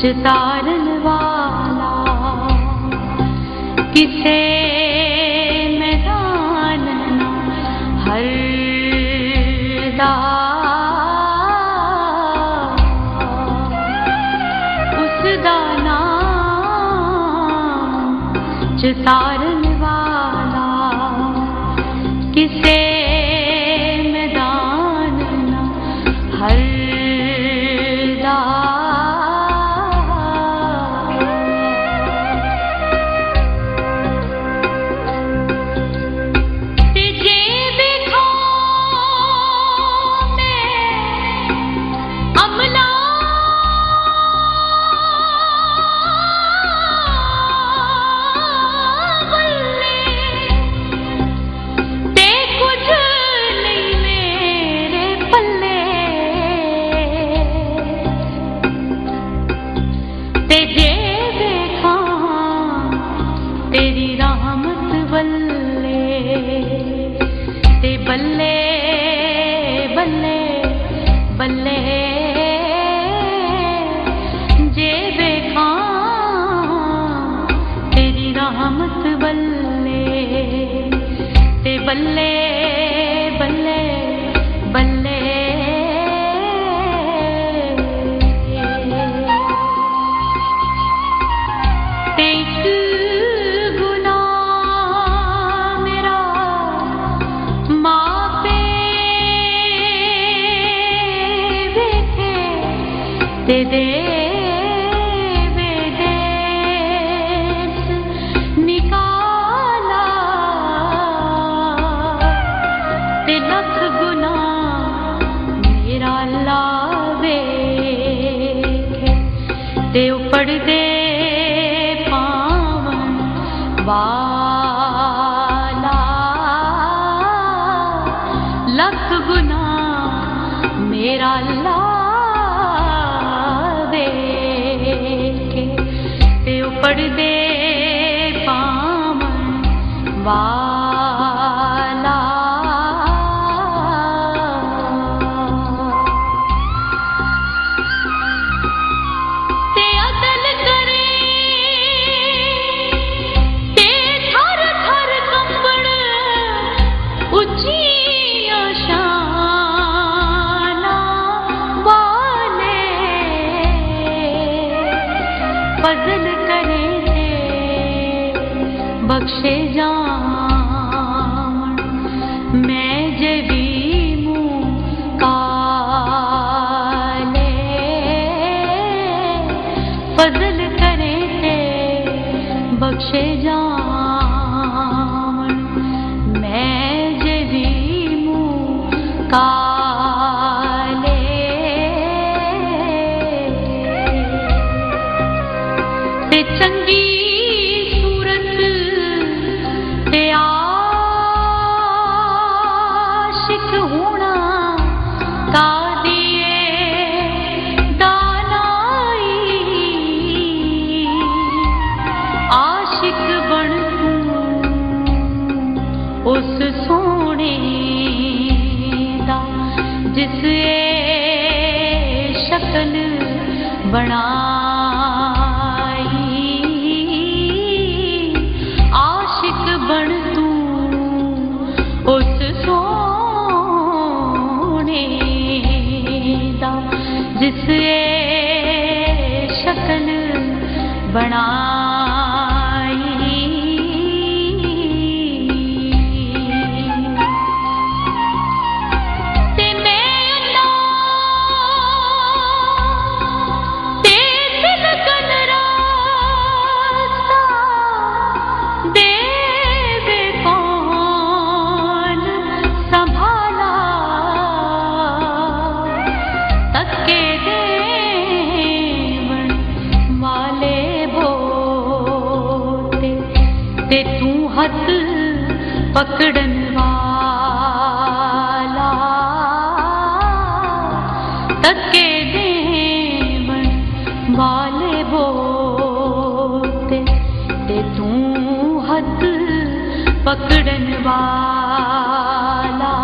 चितारन वाला किसे मैदान ना हरदा उस दा नाम चितारन वाला किसे मैदान ना हरदा तेरी रहमत बल्ले ते बल्ले बल्ले बल्ले जे देखा तेरी रहमत बल्ले ते बल्ले बल्ले बल्ले ते दे वेदेश निकाला ते लख गुना मेरा लावे ते उपड़ दे पावन वाला लख गुना मेरा उपड़ दे पावन वाला ते अदल करे ते थर थर कंबण उच्चिया शाना वाले फजल बख्शे जान मैं जबी मुँह काले फजल करे थे बख्शे जान मैं जबी मुँह काले ते चंगी आशिक होना का दिए दानाई आशिक बन तू उस सोने दा जिस शक्ल बनाई आशिक बन तू उस सोने दा जिस शक्ल बनाई ते मैं अल्लाह ते तिलकन रास्ता देवे कौन संभाला तक्के देवन वाले बोते ते तू हथ पकड़न वाला तक्के देवन वाले बोते ते तू हथ पकड़न वाला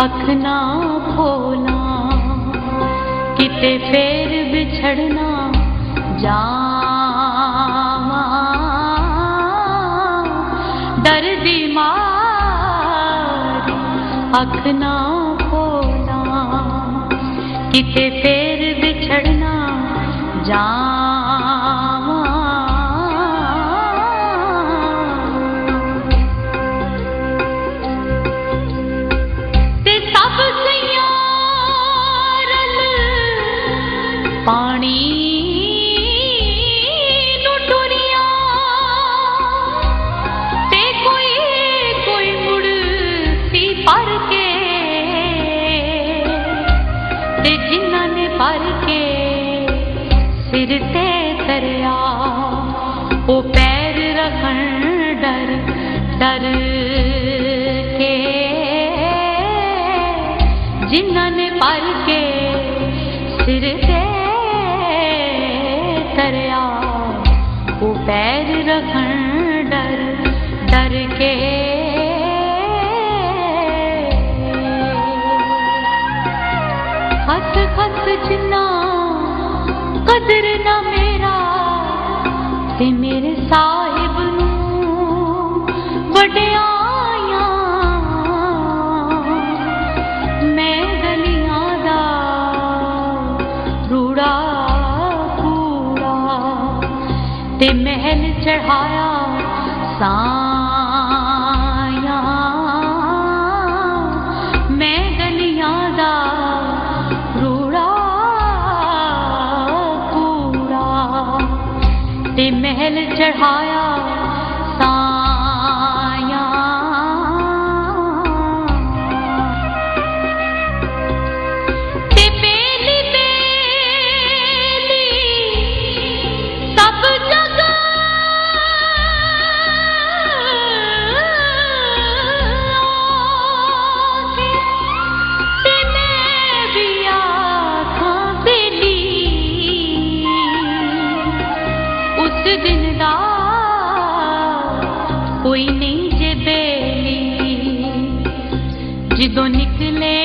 अख ना खोला किते फेर बिछड़ना जावा डर दी मारी अख ना खोला किते फेर बिछड़ना जावा ते सब सयारल पानी नू टुरिया ते कोई मुड़ सी पर के ते जिन्हां ने पर के सिर ते तरिया ओ पैर रखन डर डर के जिन्हां ने पर के सिर ते तरिया ओ पैर रखन डर डर के खस खस जिन्ना कदर ना मेरा ते मेरे साहिब नूं वड्याइयां मैं गलियां दा रूड़ा कूड़ा ते महल चढ़ाया साया मैं गलियां दा रूड़ा कूड़ा ते महल चढ़ाया साया ते बेली बेली सब जगह ते मैं भी आखां बेली उस दिन दा कोई नहीं जे बेली जिदों निकले